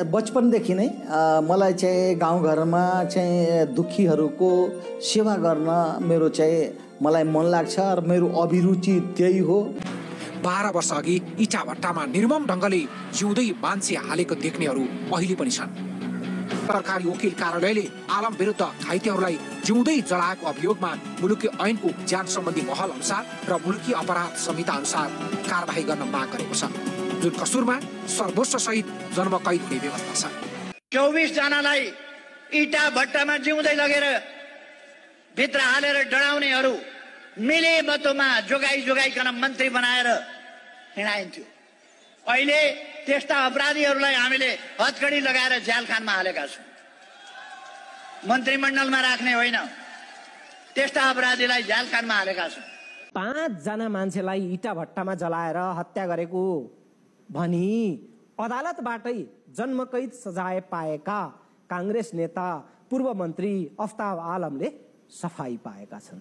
बचपनदेखि नै मलाई चाहिँ गाउँघरमा चाहिँ दुखीहरूको सेवा गर्न मेरो चाहिँ मलाई मन लाग्छ र मेरो अभिरुचि त्यही हो। 12 वर्ष अघि इटा भट्टामा निर्मम ढङ्गले जिउँदै मान्छे हालेको देख्नेहरू अहिले पनि छन्। सरकारी वकिल कार्यालयले आलम विरुद्ध घाइतेहरूलाई जिउँदै जलाएको अभियोगमा मुलुकी ऐनको ज्यान सम्बन्धी महल अनुसार र मुलुकी अपराध संहिता अनुसार कारबाही गर्न माग गरेको छ, जुन कसुरमा सर्वोच्च सहित जन्म कैद हुने व्यवस्था छ। 24 जनालाई इटा भट्टामा जिउँदै लगेर भित्र हालेर डराउनेहरू मिले मतोमा जोगाइकन मन्त्री बनाएर हिँडाइन्थ्यो। अहिले त्यस्ता अपराधीहरूलाई हामीले हतकडी लगाएर झ्यालखानमा हालेका छौँ। मन्त्रीमण्डलमा राख्ने होइन, त्यस्ता अपराधीलाई झ्यालखानमा हालेका छौँ। 5 जना मान्छेलाई इटा भट्टामा जलाएर हत्या गरेको भनी अदालतबाटै जन्मकैद सजाय पाएका काङ्ग्रेस नेता पूर्व मन्त्री अफ्ताब आलमले सफाई पाएका छन्।